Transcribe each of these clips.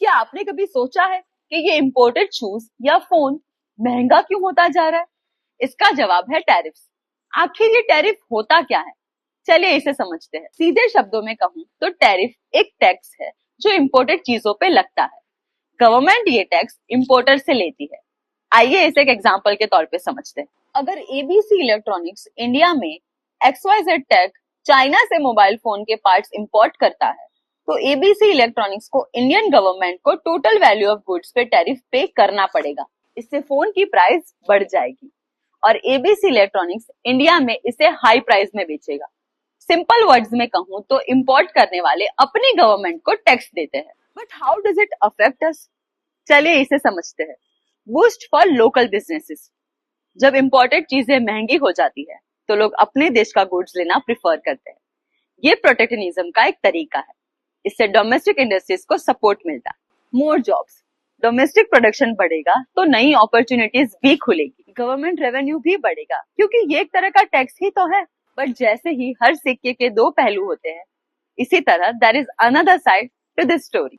क्या आपने कभी सोचा है कि ये इम्पोर्टेड शूज या फोन महंगा क्यों होता जा रहा है? इसका जवाब है टैरिफ्स। आखिर ये टैरिफ होता क्या है? चलिए इसे समझते हैं। सीधे शब्दों में कहूँ तो टैरिफ एक टैक्स है जो इम्पोर्टेड चीजों पे लगता है। गवर्नमेंट ये टैक्स इम्पोर्टर से लेती है। आइए इसे एक एग्जांपल के तौर पे समझते हैं। अगर एबीसी इलेक्ट्रॉनिक्स इंडिया में XYZ टेक चाइना से मोबाइल फोन के पार्ट्स इंपोर्ट करता है, तो एबीसी इलेक्ट्रॉनिक्स को इंडियन गवर्नमेंट को टोटल वैल्यू ऑफ गुड्स पे टैरिफ पे करना पड़ेगा। इससे फोन की प्राइस बढ़ जाएगी और एबीसी इलेक्ट्रॉनिक्स इंडिया में इसे हाई प्राइस में बेचेगा। सिंपल वर्ड्स में कहूँ तो इंपोर्ट करने वाले अपनी गवर्नमेंट को टैक्स देते हैं। But how does it affect us? चलिए इसे समझते हैं। Boost for local businesses. जब इंपोर्टेड चीजें महंगी हो जाती है तो लोग अपने देश का गुड्स लेना प्रिफर करते हैं। ये प्रोटेक्शनिज्म का एक तरीका है। इससे डोमेस्टिक इंडस्ट्रीज को सपोर्ट मिलता है। More jobs. डोमेस्टिक प्रोडक्शन बढ़ेगा तो नई अपॉर्चुनिटीज भी खुलेगी। गवर्नमेंट रेवेन्यू भी बढ़ेगा क्योंकि ये एक तरह का टैक्स ही तो है। बट जैसे ही हर सिक्के के दो पहलू होते हैं, इसी तरह there is another side to this story.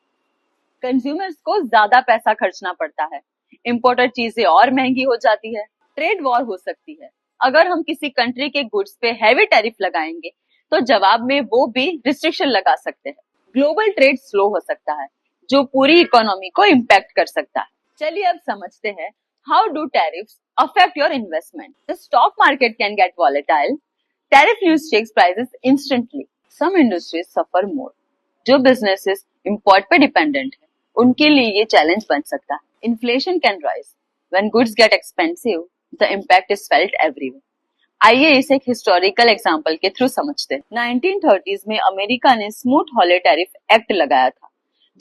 Consumers को ज्यादा पैसा खर्चना पड़ता है, इंपोर्टेड चीजें और महंगी हो जाती है, ट्रेड वॉर हो सकती है। अगर हम किसी कंट्री के गुड्स पे हैवी टैरिफ लगाएंगे तो जवाब में वो भी रिस्ट्रिक्शन लगा सकते हैं। ग्लोबल ट्रेड स्लो हो सकता है जो पूरी इकोनॉमी को इम्पैक्ट कर सकता है। चलिए अब समझते हैं how do tariffs affect your investment. The stock market can get volatile. Tariff news checks prices instantly. Some industries suffer more. जो बिजनेसेस इंपोर्ट पे डिपेंडेंट है उनके लिए ये चैलेंज बन सकता है। Inflation can rise. When goods get expensive the impact is felt everywhere. आइए इसे एक हिस्टोरिकल एग्जांपल के थ्रू समझते हैं। 1930s में अमेरिका ने स्मूथ हॉले टैरिफ एक्ट लगाया था,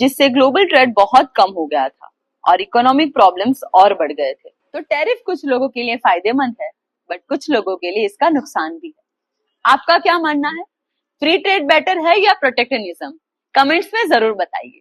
जिससे ग्लोबल ट्रेड बहुत कम हो गया था और इकोनॉमिक प्रॉब्लम्स और बढ़ गए थे। तो टैरिफ कुछ लोगों के लिए फायदेमंद है, बट कुछ लोगों के लिए इसका नुकसान भी है। आपका क्या मानना है? फ्री ट्रेड बेटर है या प्रोटेक्शनिज्म? कमेंट्स में जरूर बताइए।